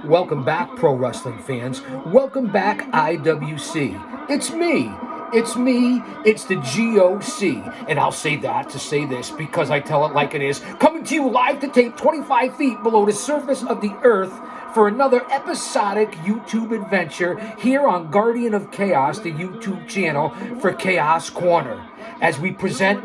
Welcome back, pro wrestling fans. Welcome back, IWC. It's me. It's me. It's the GOC. And I'll say that to say this because I tell it like it is. Coming to you live to tape 25 feet below the surface of the earth for another episodic YouTube adventure here on Guardian of Chaos, the YouTube channel for Chaos Corner, as we present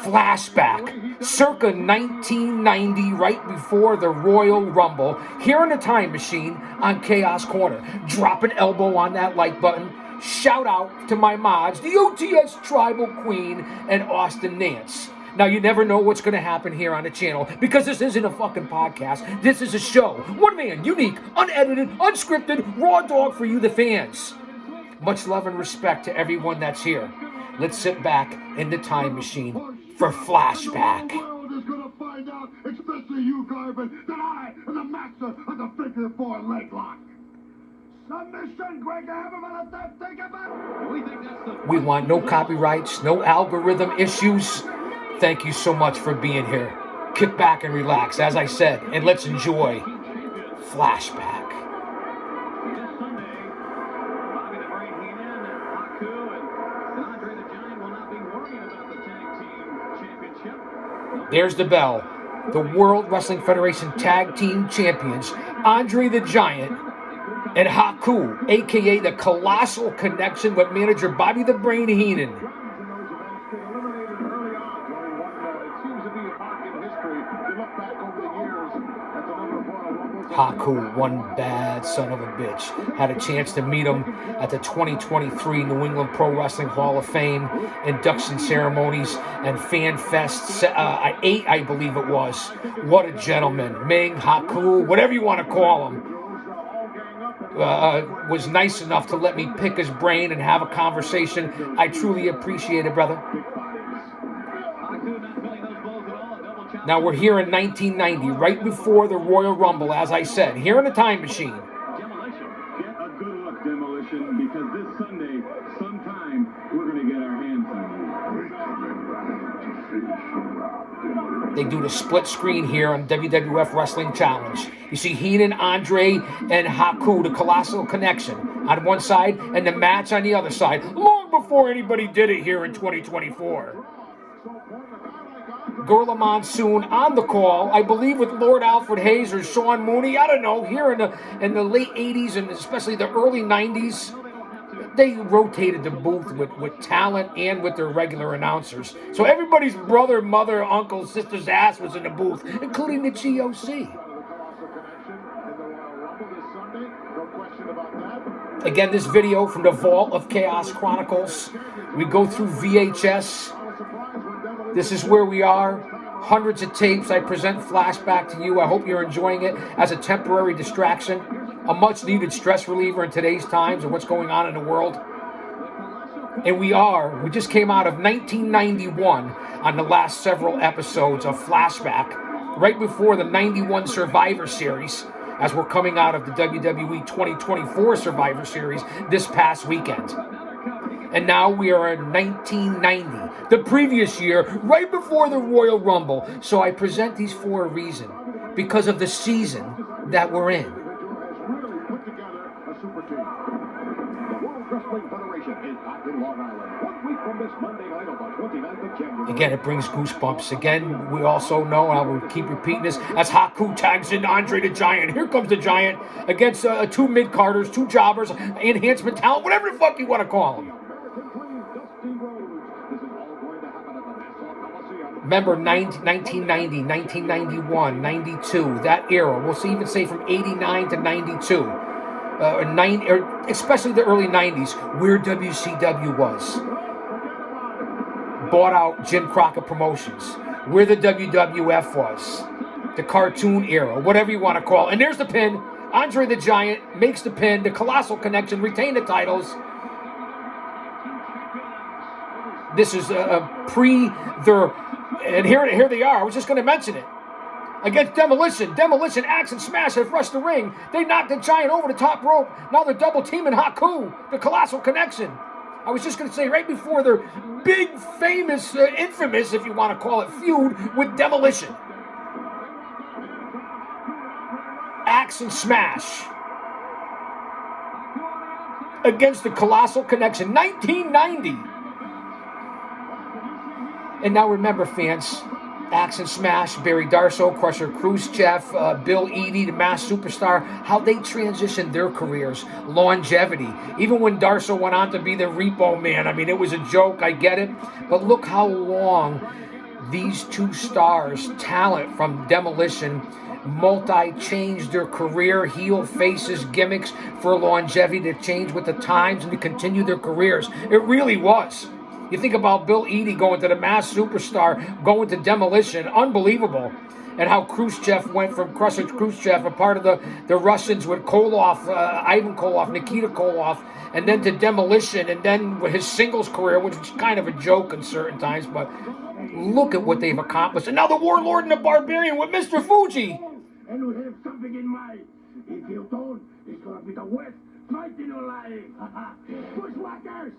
Flashback, circa 1990, right before the Royal Rumble, here in the time machine on Chaos Corner. Drop an elbow on that like button. Shout out to my mods, the OTS Tribal Queen and Austin Nance. Now, you never know what's going to happen here on the channel because this isn't a fucking podcast. This is a show. One man, unique, unedited, unscripted, raw dog for you, the fans. Much love and respect to everyone that's here. Let's sit back in the time machine for Flashback. The world is going to find out, especially you, Garvin, that I am the master of the figure four leg lock. Submission, Greg, I haven't let that think about it. We want no copyrights, no algorithm issues. Thank you so much for being here. Kick back and relax, as I said, and let's enjoy Flashback. There's the bell. The World Wrestling Federation Tag Team Champions, Andre the Giant and Haku, a.k.a. the Colossal Connection with manager Bobby the Brain Heenan. Haku, one bad son of a bitch. Had a chance to meet him at the 2023 New England Pro Wrestling Hall of Fame induction ceremonies and Fan Fest 8, I believe it was. What a gentleman. Ming, Haku, whatever you want to call him. Was nice enough to let me pick his brain and have a conversation. I truly appreciate it, brother. Now we're here in 1990, right before the Royal Rumble, as I said, here in the time machine. Demolition. Get a good look, Demolition, because this Sunday, sometime, we're going to get our hands on you. They do the split screen here on WWF Wrestling Challenge. You see Heenan, Andre, and Haku, the Colossal Connection, on one side, and the match on the other side, long before anybody did it here in 2024. Gorilla Monsoon on the call, I believe with Lord Alfred Hayes or Sean Mooney. I don't know. Here in the late 80s and especially the early 90s, they rotated the booth with talent and with their regular announcers. So everybody's brother, mother, uncle, sister's ass was in the booth, including the GOC. Again, this video from the Vault of Chaos Chronicles. We go through VHS. This is where we are. Hundreds of tapes. I present Flashback to you. I hope you're enjoying it as a temporary distraction, a much-needed stress reliever in today's times and what's going on in the world. And we just came out of 1991 on the last several episodes of Flashback, right before the 91 Survivor Series, as we're coming out of the WWE 2024 Survivor Series this past weekend. And now we are in 1990, the previous year, right before the Royal Rumble. So I present these for a reason, because of the season that we're in. Again, it brings goosebumps. Again, we also know, and I will keep repeating this, as Haku tags in Andre the Giant. Here comes the Giant against two mid-carders, two jobbers, enhancement talent, whatever the fuck you want to call them. Remember 1990, 1991, 92, that era. We'll even say from 89 to 92. Especially the early 90s, where WCW was. Bought out Jim Crockett Promotions. Where the WWF was. The cartoon era, whatever you want to call it. And there's the pin. Andre the Giant makes the pin. The Colossal Connection retain the titles. This is pre their... And here they are. I was just going to mention it. Against Demolition. Demolition axe and smash have rushed the ring. They knocked the Giant over the top rope. Now they're double teaming Haku, the Colossal Connection. I was just going to say, right before their big, famous, infamous, if you want to call it, feud with Demolition. Axe and Smash against the Colossal Connection, 1990. And now remember, fans, Axe and Smash, Barry Darsow, Crusher Khrushchev, Bill Eadie, the Masked Superstar, how they transitioned their careers, longevity. Even when Darsow went on to be the Repo Man, I mean, it was a joke, I get it. But look how long these two stars, talent from Demolition, changed their career, heel faces, gimmicks for longevity to change with the times and to continue their careers. It really was. You think about Bill Eadie going to the Masked Superstar, going to Demolition, unbelievable. And how Khrushchev went from Crusher Khrushchev, a part of the Russians with Koloff, Ivan Koloff, Nikita Koloff, and then to Demolition, and then his singles career, which was kind of a joke in certain times, but look at what they've accomplished. And now the Warlord and the Barbarian with Mr. Fuji. And we have something in mind. If you don't, it's going to be the West fighting alive. Bushwhackers!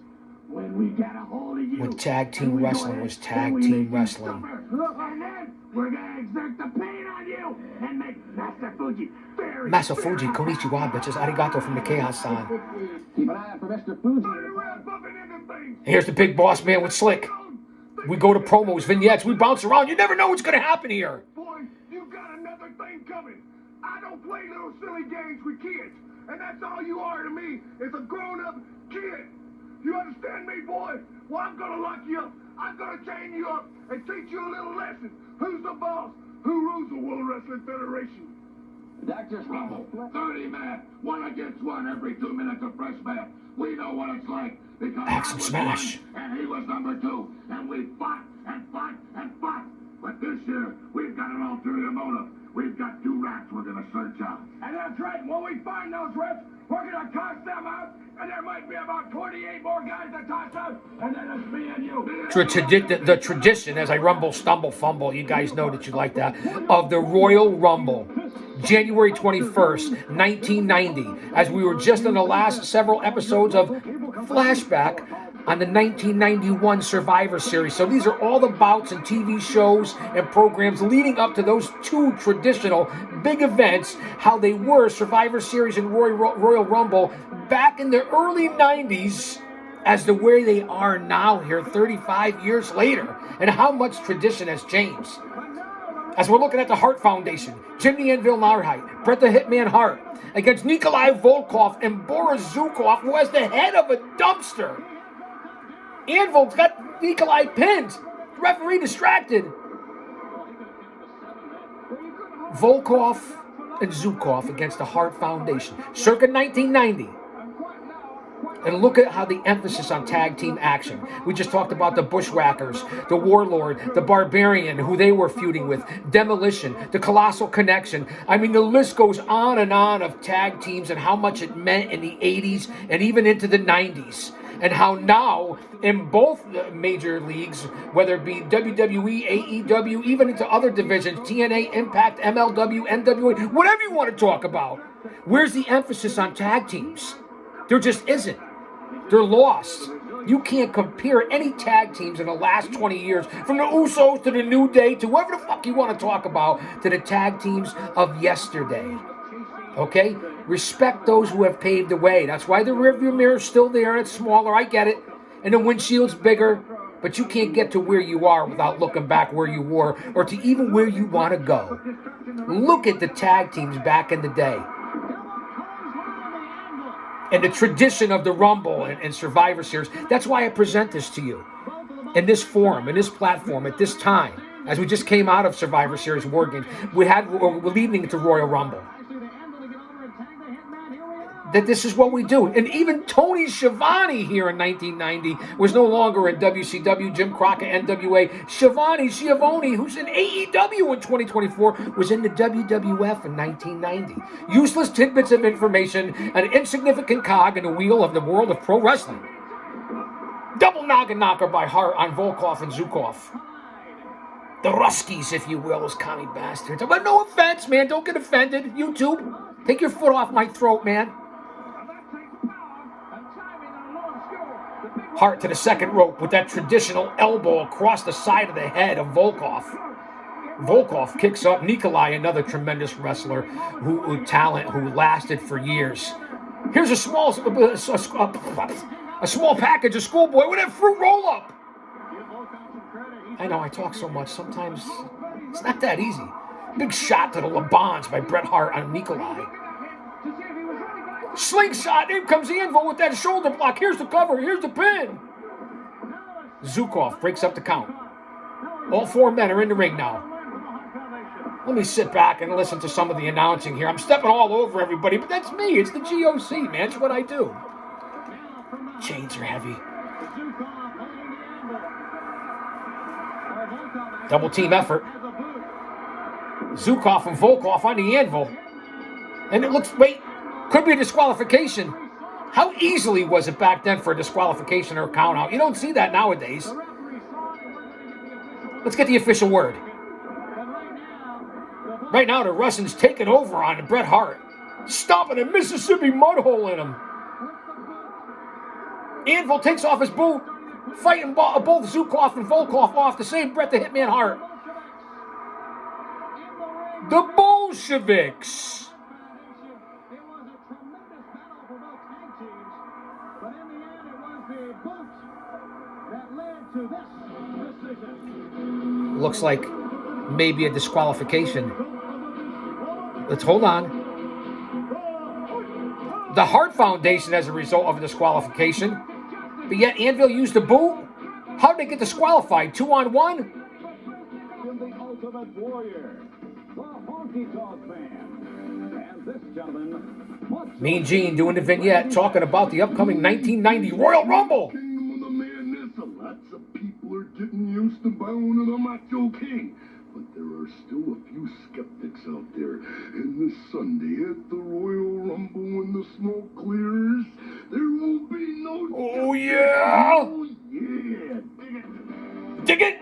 When we get a hold of you. When tag team wrestling was tag team wrestling. And then we're going to exert the pain on you and make Master Fuji very Master Fuji, konnichiwa, bitches. Arigato from the Chaos-san. Keep an eye out for Mr. Fuji. Here's the big boss man with Slick. We go to promos, vignettes, we bounce around. You never know what's going to happen here. Boy, you got another thing coming. I don't play little silly games with kids. And that's all you are to me, is a grown-up kid. You understand me, boy? Well, I'm going to lock you up. I'm going to chain you up and teach you a little lesson. Who's the boss? Who rules the World Wrestling Federation? Dr. Rumble, 30 men, 1 against 1 every 2 minutes of fresh match. We know what it's like. Because Axe and Smash. And he was number 2. And we fought and fought and fought. But this year, we've got an ulterior motive. We've got 2 rats we're going to search out. And that's right. When we find those rats, we're going to toss them out. And there might be about 28 more guys to toss out. And then it's me and you. The tradition, as I rumble, stumble, fumble, you guys know that you like that, of the Royal Rumble. January 21st, 1990, as we were just in the last several episodes of Flashback on the 1991 Survivor Series. So these are all the bouts and TV shows and programs leading up to those 2 traditional big events, how they were Survivor Series and Royal Rumble back in the early 90s as the way they are now here 35 years later, and how much tradition has changed. As we're looking at the Hart Foundation, Jim the Anvil Neidhart, Bret the Hitman Hart, against Nikolai Volkov and Boris Zukov, who has the head of a dumpster. Anvil's got Nikolai pinned. The referee distracted. Volkov and Zukov against the Hart Foundation, circa 1990. And look at how the emphasis on tag team action. We just talked about the Bushwhackers, the Warlord, the Barbarian, who they were feuding with, Demolition, the Colossal Connection. I mean, the list goes on and on of tag teams and how much it meant in the 80s and even into the 90s. And how now, in both major leagues, whether it be WWE, AEW, even into other divisions, TNA, Impact, MLW, NWA, whatever you want to talk about, where's the emphasis on tag teams? There just isn't. They're lost. You can't compare any tag teams in the last 20 years, from the Usos to the New Day to whoever the fuck you want to talk about, to the tag teams of yesterday. Okay? Respect those who have paved the way. That's why the rearview mirror is still there and it's smaller. I get it. And the windshield's bigger. But you can't get to where you are without looking back where you were, or to even where you want to go. Look at the tag teams back in the day. And the tradition of the Rumble and Survivor Series. That's why I present this to you. In this forum, in this platform, at this time. As we just came out of Survivor Series War Games. We're leading into Royal Rumble. That this is what we do. And even Tony Schiavone here in 1990 was no longer in WCW, Jim Crockett, NWA. Schiavone, who's in AEW in 2024, was in the WWF in 1990. Useless tidbits of information, an insignificant cog in the wheel of the world of pro wrestling. Double noggin knocker by Hart on Volkov and Zukov. The Ruskies, if you will, those commie bastards. But no offense, man. Don't get offended. YouTube, take your foot off my throat, man. Hart to the second rope with that traditional elbow across the side of the head of Volkov. Volkov kicks up. Nikolai, another tremendous wrestler who talent, who lasted for years. Here's a small package of Schoolboy with a fruit roll-up. I know I talk so much. Sometimes it's not that easy. Big shot to the Labans by Bret Hart on Nikolai. Slingshot. In comes Anvil with that shoulder block. Here's the cover. Here's the pin. Zukov breaks up the count. All four men are in the ring now. Let me sit back and listen to some of the announcing here. I'm stepping all over everybody, but that's me. It's the GOC, man. It's what I do. Chains are heavy. Double team effort. Zukov and Volkov on the anvil. And it looks, could be a disqualification. How easily was it back then for a disqualification or a count out? You don't see that nowadays. Let's get the official word. Right now, the Russians taking over on Bret Hart. Stomping a Mississippi mud hole in him. Anvil takes off his boot. Fighting both Zukov and Volkov off the same Bret the Hitman Hart. The Bolsheviks. Looks like maybe a disqualification. Let's hold on. The Hart Foundation as a result of a disqualification. But yet Anvil used the boot? How did they get disqualified? 2-on-1? The Ultimate Warrior, the Honky Tonk Man, and this gentleman. Mean Gene doing the vignette talking about the upcoming 1990 Royal Rumble. Kingdom of the Madness, lots of people are getting used to Bone and the Macho King. But there are still a few skeptics out there. And this Sunday at the Royal Rumble, when the smoke clears, there will be no... Oh, yeah! Oh, yeah! Dig it!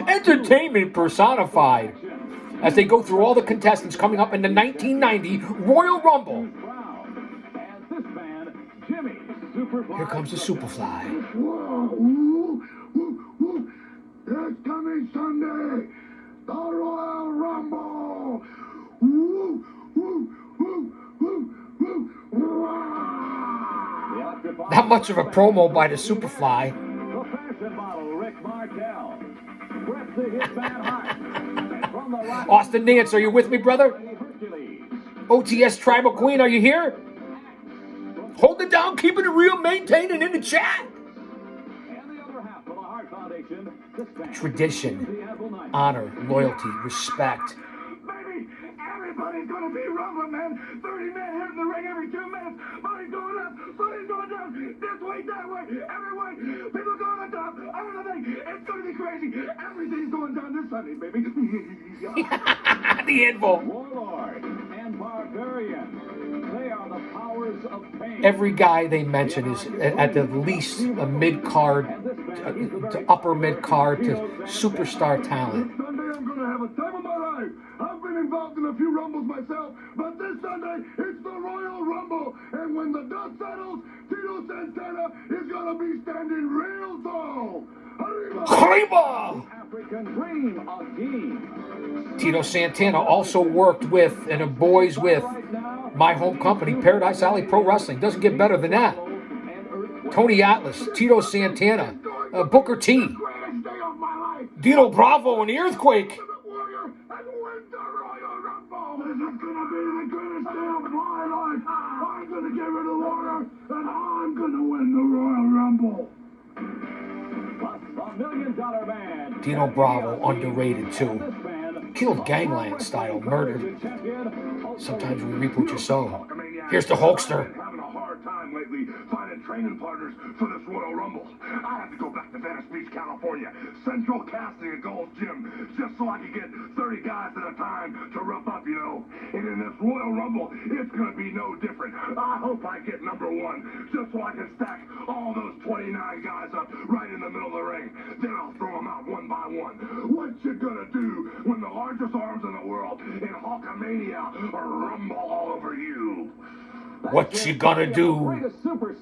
Entertainment personified. As they go through all the contestants coming up in the 1990 Royal Rumble. Here comes the Superfly. Whoa, ooh, ooh, ooh. This coming Sunday, the Royal Rumble. Woo, woo, woo, woo, woo, woo. Not much of a promo by the Superfly. The fashion model, Rick Martel. Bret the Hitman Hart. And from the Rock Austin Nance, are you with me, brother? Hercules. OTS Tribal Queen, are you here? Hold it down, keeping it real, maintaining in the chat. And the other half of the Hart Foundation. This band. Tradition, honor, loyalty, respect. Baby, everybody's gonna be rumbling, man. 30 men hitting the ring every 2 minutes. Money's going up, money's going down. This way, that way, every way. People going on top, everything. It's gonna be crazy. Everything's going down this Sunday, baby. The Anvil. Warlord and Barbarian. They are the powers of pain. Every guy they mention is at the least a mid-card, to upper mid-card to superstar talent. Sunday, I'm gonna have a time of my life. I've been involved in a few rumbles myself, but this Sunday, it's the Royal Rumble. And when the dust settles, Tito Santana is gonna be standing real tall. Arriba! African Dream again. Tito Santana also worked with and a boys with my home company, Paradise Alley Pro Wrestling. Doesn't get better than that. Tony Atlas, Tito Santana, Booker T, Dino Bravo, and the Earthquake. This is gonna be the greatest day of my life. I'm gonna get rid of Warrior, and I'm gonna win the Royal Rumble. Plus the $1 Million Man. Dino Bravo, underrated too. Killed gangland style, murdered. Sometimes we reap what you sow. Here's the Hulkster. Having a hard time lately finding training partners for this Royal Rumble. I have to go back to Venice Beach, California, Central Casting and Gold's Gym, just so I can get 30 guys at a time to rough up, you know. And in this Royal Rumble, it's gonna be no different. I hope I get number 1, just so I can stack all those 29 guys up right in the middle of the ring. Then I'll throw them out one by one. What you gonna do when the largest arms in the world in Hulkamania rumble all over you? What you gonna do,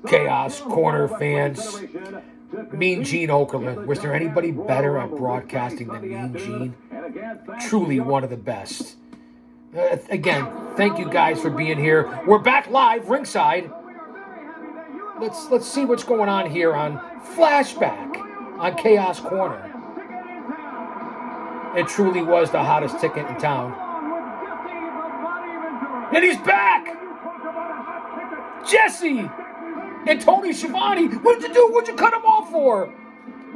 Chaos Corner fans? Mean Gene Okerlund. Was there anybody better at broadcasting than Mean Gene? Truly one of the best. Again, thank you guys for being here. We're back live ringside. Let's see what's going on here on Flashback on Chaos Corner. It truly was the hottest ticket in town. And he's back! Jesse! And Tony Schiavone! What'd you do? What'd you cut him off for?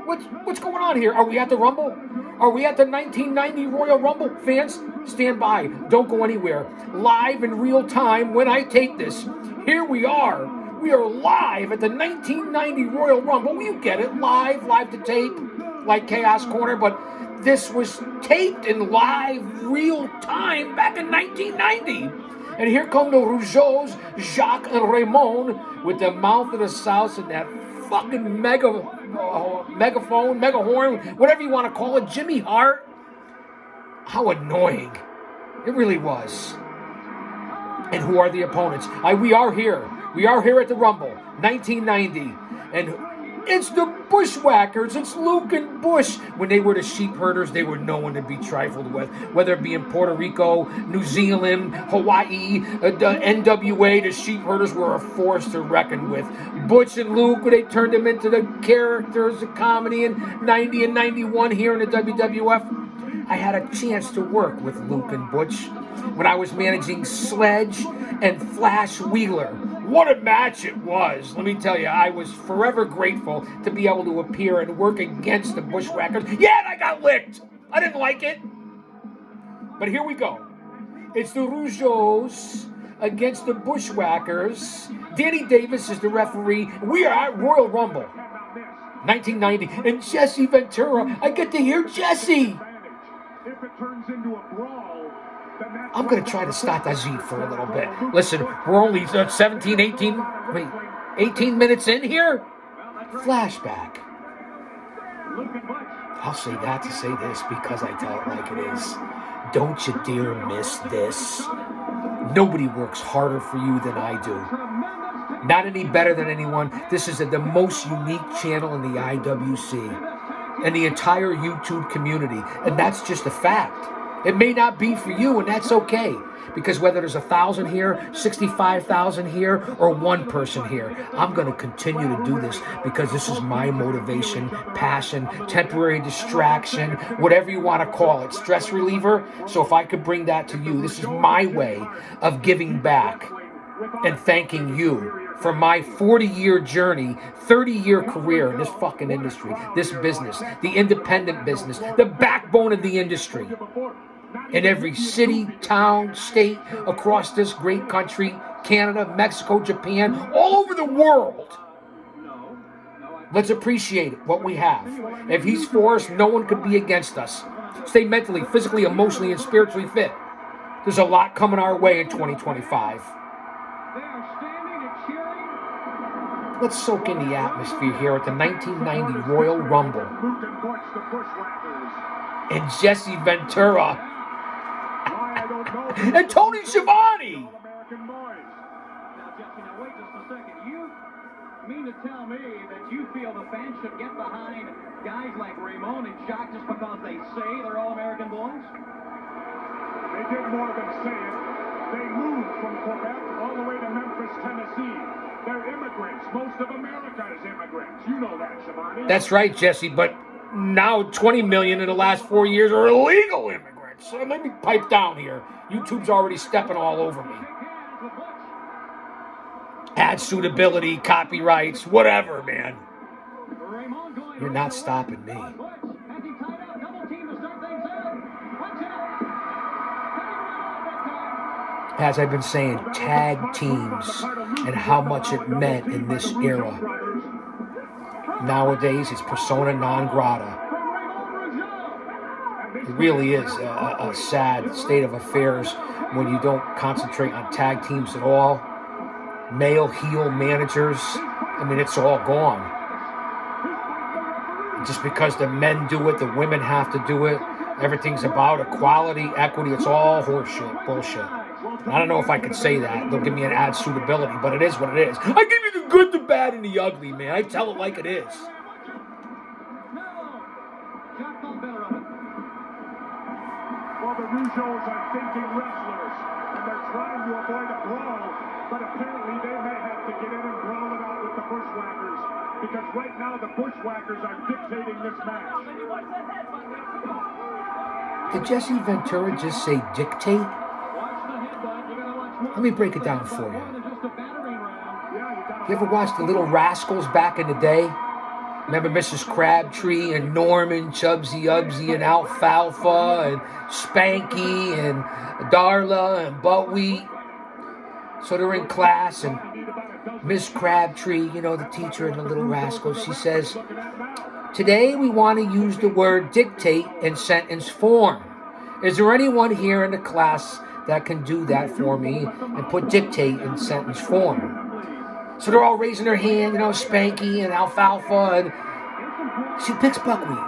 What's going on here? Are we at the Rumble? Are we at the 1990 Royal Rumble? Fans, stand by. Don't go anywhere. Live in real time when I take this. Here we are. We are live at the 1990 Royal Rumble. You get it. Live to tape, like Chaos Corner, but this was taped in live, real time back in 1990. And here come the Rougeaus, Jacques and Raymond, with the mouth of the South and that fucking megaphone, megahorn, whatever you want to call it, Jimmy Hart. How annoying. It really was. And who are the opponents? We are here. We are here at the Rumble, 1990. And it's the Bushwhackers. It's Luke and Bush. When they were the sheep herders, they were no one to be trifled with. Whether it be in Puerto Rico, New Zealand, Hawaii, the NWA, the sheep herders were a force to reckon with. Butch and Luke, they turned them into the characters of comedy in 90 and 91 here in the WWF. I had a chance to work with Luke and Butch when I was managing Sledge and Flash Wheeler. What a match it was. Let me tell you, I was forever grateful to be able to appear and work against the Bushwhackers. Yeah, and I got licked. I didn't like it. But here we go. It's the Rougeaus against the Bushwhackers. Danny Davis is the referee. We are at Royal Rumble, 1990. And Jesse Ventura, I get to hear Jesse. If it turns into a brawl, I'm going to try to start Aziz for a little bit. Listen, we're only 18 minutes in here. Flashback. I'll say that to say this because I tell it like it is. Don't you dare miss this. Nobody works harder for you than I do. Not any better than anyone. This is the most unique channel in the IWC and the entire YouTube community. And that's just a fact. It may not be for you, and that's okay. Because whether there's 1,000 here, 65,000 here, or one person here, I'm going to continue to do this because this is my motivation, passion, temporary distraction, whatever you want to call it, stress reliever. So if I could bring that to you, this is my way of giving back and thanking you for my 40-year journey, 30-year career in this fucking industry, this business, the independent business, the backbone of the industry. In every city, town, state, across this great country, Canada, Mexico, Japan, all over the world. Let's appreciate what we have. If he's for us, no one could be against us. Stay mentally, physically, emotionally, and spiritually fit. There's a lot coming our way in 2025. Let's soak in the atmosphere here at the 1990 Royal Rumble. And Jesse Ventura. And Tony Schiavone. Now, Jesse, now wait just a second. You mean to tell me that you feel the fans should get behind guys like Raymond and Jacques just because they say they're all American boys? they did more than say it. They moved from Quebec all the way to Memphis, Tennessee. They're immigrants. Most of America is immigrants. You know that, Schiavone. That's right, Jesse, but now 20 million in the last 4 years are illegal immigrants. So let me pipe down here. YouTube's already stepping all over me. Ad suitability, copyrights, whatever, man. You're not stopping me. As I've been saying, tag teams and how much it meant in this era. Nowadays, it's persona non grata. It really is a sad state of affairs when you don't concentrate on tag teams at all. Male heel managers, I mean, it's all gone. Just because the men do it, the women have to do it. Everything's about equality, equity. It's all horseshit, bullshit. I don't know if I could say that. They'll give me an ad suitability, but it is what it is. I give you the good, the bad, and the ugly, man. I tell it like it is. the Rougeaus are thinking wrestlers, and they're trying to avoid a brawl, but apparently they may have to get in and brawl it out with the Bushwhackers, because right now the Bushwhackers are dictating this match. Did Jesse Ventura just say dictate? Let me break it down for you. You ever watch the Little Rascals back in the day? Remember Mrs. Crabtree and Norman, Chubsy Ubsy and Alfalfa and Spanky and Darla and Buttwheat? So they're in class and Miss Crabtree, you know, the teacher in the Little Rascals, she says, "Today we want to use the word dictate in sentence form. Is there anyone here in the class that can do that for me and put dictate in sentence form?" So they're all raising their hand, you know, Spanky and Alfalfa, and she picks Buckwheat.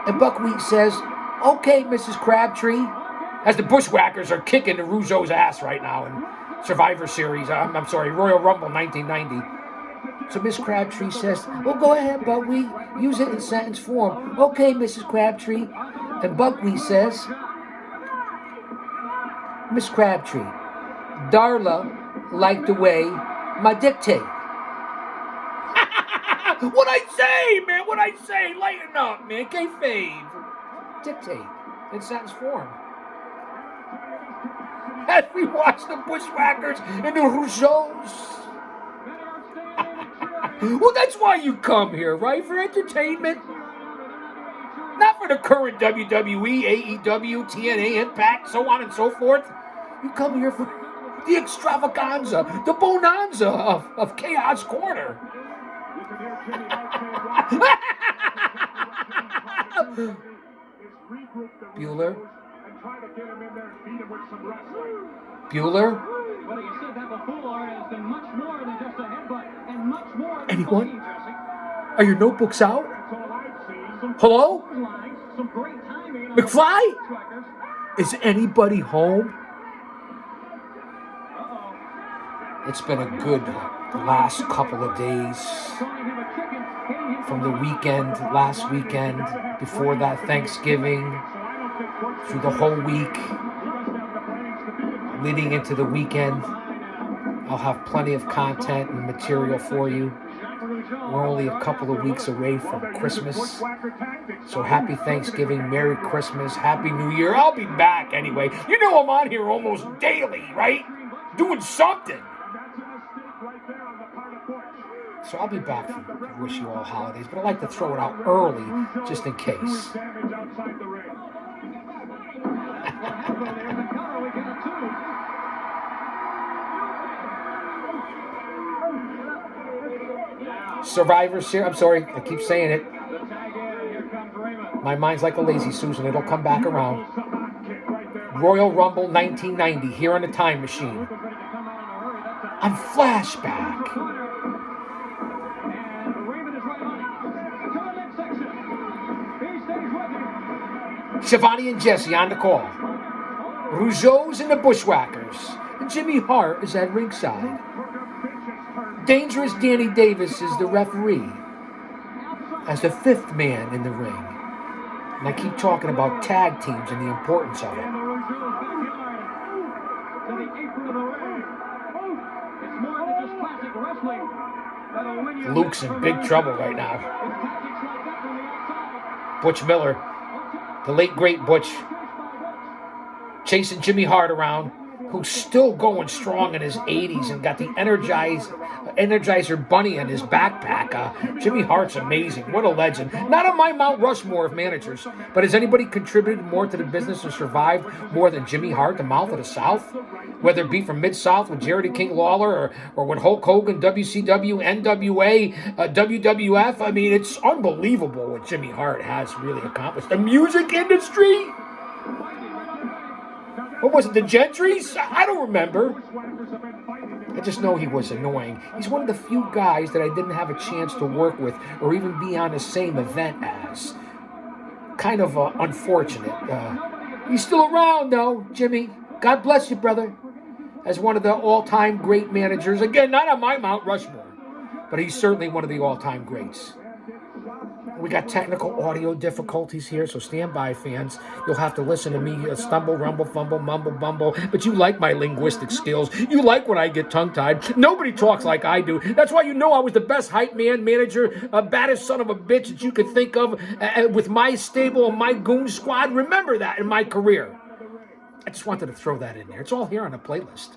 And Buckwheat says, "Okay, Mrs. Crabtree," as the Bushwhackers are kicking the Rougeau's ass right now in Survivor Series, I'm sorry, Royal Rumble 1990. So Miss Crabtree says, "Well, go ahead, Buckwheat, use it in sentence form." "Okay, Mrs. Crabtree." And Buckwheat says, "Miss Crabtree, Darla liked the way my dictate." What I say, man? What I say? Lighten up, man. Kayfabe. Dictate in sentence form. As we watch the Bushwhackers and the Rougeaus. Well, that's why you come here, right? For entertainment. Not for the current WWE, AEW, TNA, Impact, so on and so forth. You come here for the extravaganza, the bonanza of Chaos Corner. Bueller? Bueller? Anyone? Are your notebooks out? Hello? McFly? Is anybody home? It's been a good last couple of days. From the weekend, last weekend, before that Thanksgiving, through the whole week, leading into the weekend. I'll have plenty of content and material for you. We're only a couple of weeks away from Christmas. So happy Thanksgiving, Merry Christmas, Happy New Year. I'll be back anyway. You know I'm on here almost daily, right? Doing something. So I'll be back to wish you all holidays, but I like to throw it out early just in case. Survivor Series, I'm sorry, I keep saying it. My mind's like a lazy Susan, it'll come back around. Royal Rumble 1990, here on the time machine. On Flashback. Shivani and Jesse on the call. Rougeaus and the Bushwhackers. And Jimmy Hart is at ringside. Dangerous Danny Davis is the referee as the fifth man in the ring. And I keep talking about tag teams and the importance of it. Luke's in big trouble right now. Butch Miller, the late great Butch, chasing Jimmy Hart around, who's still going strong in his 80s and got the Energizer Bunny in his backpack. Jimmy Hart's amazing. What a legend. Not on my Mount Rushmore of managers, but has anybody contributed more to the business or survived more than Jimmy Hart, the mouth of the South? Whether it be from Mid-South with Jerry King Lawler or with Hulk Hogan, WCW, NWA, WWF. I mean, it's unbelievable what Jimmy Hart has really accomplished. The music industry? What was it, the Gentrys? I don't remember. I just know he was annoying. He's one of the few guys that I didn't have a chance to work with or even be on the same event as. Kind of unfortunate. He's still around, though, Jimmy. God bless you, brother. As one of the all-time great managers. Again, not on my Mount Rushmore, but he's certainly one of the all-time greats. We got technical audio difficulties here, so stand by, fans. You'll have to listen to me stumble, rumble, fumble, mumble, bumble. But you like my linguistic skills. You like when I get tongue-tied. Nobody talks like I do. That's why you know I was the best hype man, manager, baddest son of a bitch that you could think of with my stable and my goon squad. Remember that in my career. I just wanted to throw that in there. It's all here on the playlist.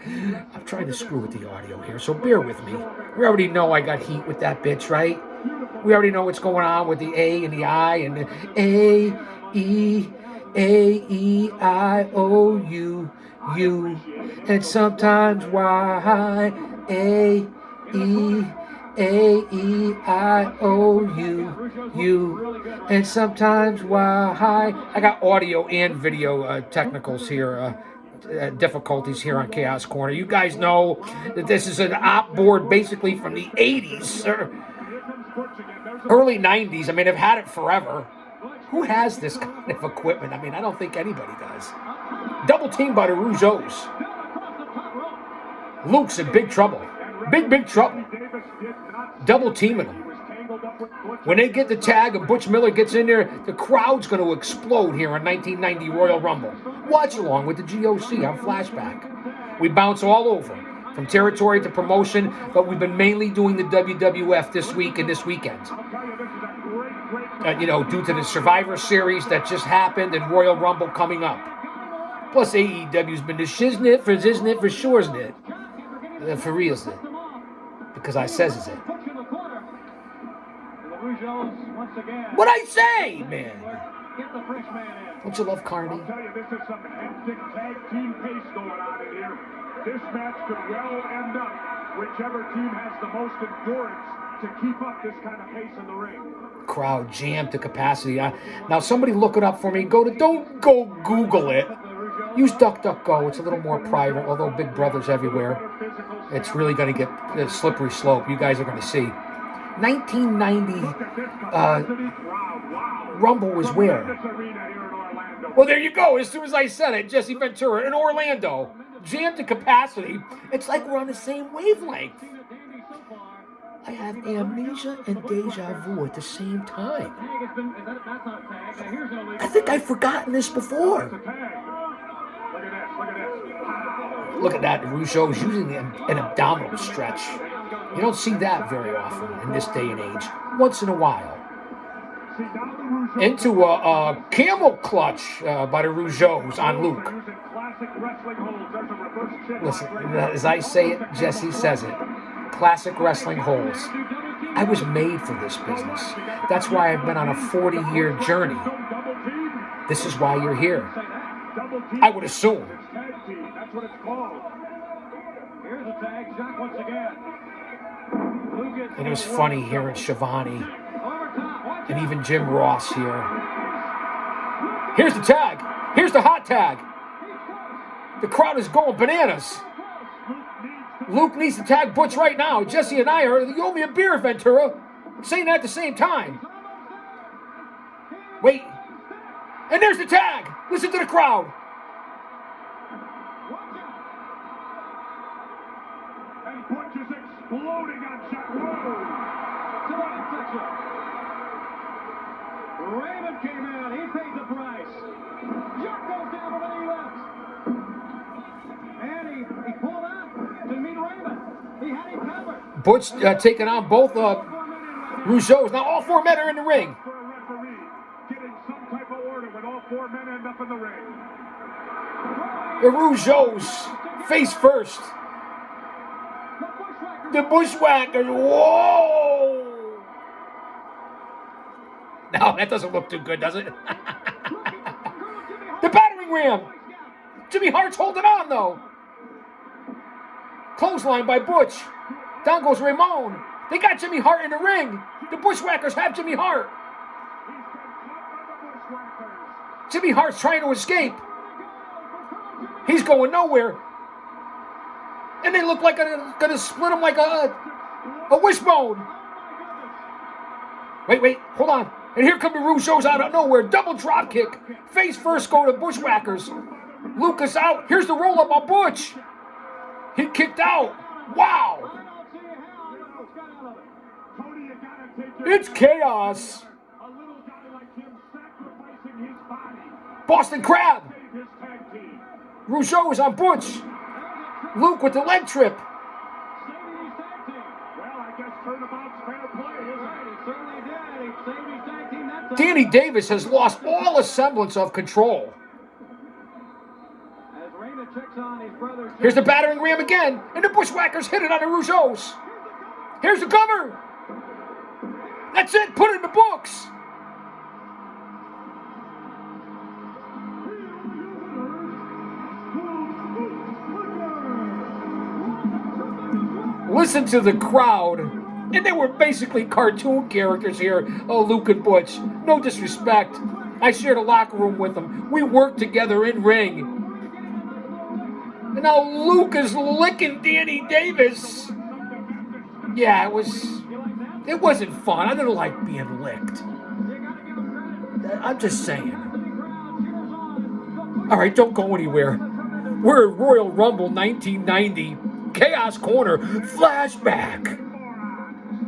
I'm trying to screw with the audio here, so bear with me. We already know I got heat with that bitch, right? We already know what's going on with the A and the I and the A-E-I-O-U, you. And sometimes Y, A-E-I-O-U, you. And sometimes Y. I got audio and video technicals here. Difficulties here on Chaos Corner. You guys know that this is an op board basically from the 80s or early 90s. I mean, I've had it forever. Who has this kind of equipment? I mean, I don't think anybody does. Double teamed by the Rougeaus. Luke's in big trouble. Big trouble. Double teaming him. When they get the tag and Butch Miller gets in there, the crowd's going to explode here in 1990 Royal Rumble. Watch along with the GOC on Flashback. We bounce all over, from territory to promotion, but we've been mainly doing the WWF this week and this weekend. Due to the Survivor Series that just happened and Royal Rumble coming up. Plus AEW's been the shiznit for ziznit for sureznit. For realsnit. Because I says is it. What I say, man? Don't you love Carney? I'll tell you, this is some hectic tag team pace going on in here. This match could well end up whichever team has the most endurance to keep up this kind of pace in the ring. Crowd jammed to capacity. Now somebody look it up for me. Don't go Google it. Use DuckDuckGo. It's a little more private, although Big Brother's everywhere. It's really going to get a slippery slope. You guys are going to see. 1990 Rumble was where? Well, there you go. As soon as I said it, Jesse Ventura in Orlando. Jammed to capacity. It's like we're on the same wavelength. I have amnesia and deja vu at the same time. I think I've forgotten this before. Look at that. Rougeau's using an abdominal stretch. You don't see that very often in this day and age. Once in a while. Into a camel clutch by the Rougeaus on Luke. Listen, as I say it, Jesse says it. Classic wrestling holds. I was made for this business. That's why I've been on a 40-year journey. This is why you're here. I would assume. That's what it's called. Here's a tag shot once again. And it was funny hearing Shivani and even Jim Ross here. Here's the tag. Here's the hot tag. The crowd is going bananas. Luke needs to tag Butch right now. Jesse and I are, you owe me a beer, Ventura. Saying that at the same time. Wait. And there's the tag. Listen to the crowd. And Butch is exploding on shot. Raymond came in. He paid the price. Jack goes down for the knee left. And he pulled out to meet Raymond. He had him covered. Butch taking on both Rougeaus. Now all four men are in the ring. For a referee, getting some type of order when all four men end up in the ring. The Rougeaus face first. The Bushwhackers. Whoa! No, that doesn't look too good, does it? The battering ram. Jimmy Hart's holding on, though. Clothesline by Butch. Down goes Ramon. They got Jimmy Hart in the ring. The Bushwhackers have Jimmy Hart. Jimmy Hart's trying to escape. He's going nowhere. And they look like gonna split him like a wishbone. Wait, hold on. And here come the Rougeaus out of nowhere. Double drop kick. Face first go to Bushwhackers. Lucas out. Here's the roll up on Butch. He kicked out. Wow. Cody, you gotta It's chaos. A little guy like him sacrificing his body. Boston Crab. Save his tag team. Rougeau is on Butch. Luke with the leg trip. Saving his tag team. Well, I guess turnabout's fair play, isn't Right, it? he certainly did. He saved his tag team that time. Danny Davis has lost all semblance of control. As Reyna checks on his brother. Here's the battering ram again, and the Bushwhackers hit it on the Rougeaus. Here's the cover. That's it. Put it in the books. Listen to the crowd. And they were basically cartoon characters here, Luke and Butch. No disrespect. I shared a locker room with them. We worked together in ring. And now Luke is licking Danny Davis. Yeah, it wasn't fun. I didn't like being licked. I'm just saying. All right, don't go anywhere. We're at Royal Rumble 1990. Chaos Corner. Flashback.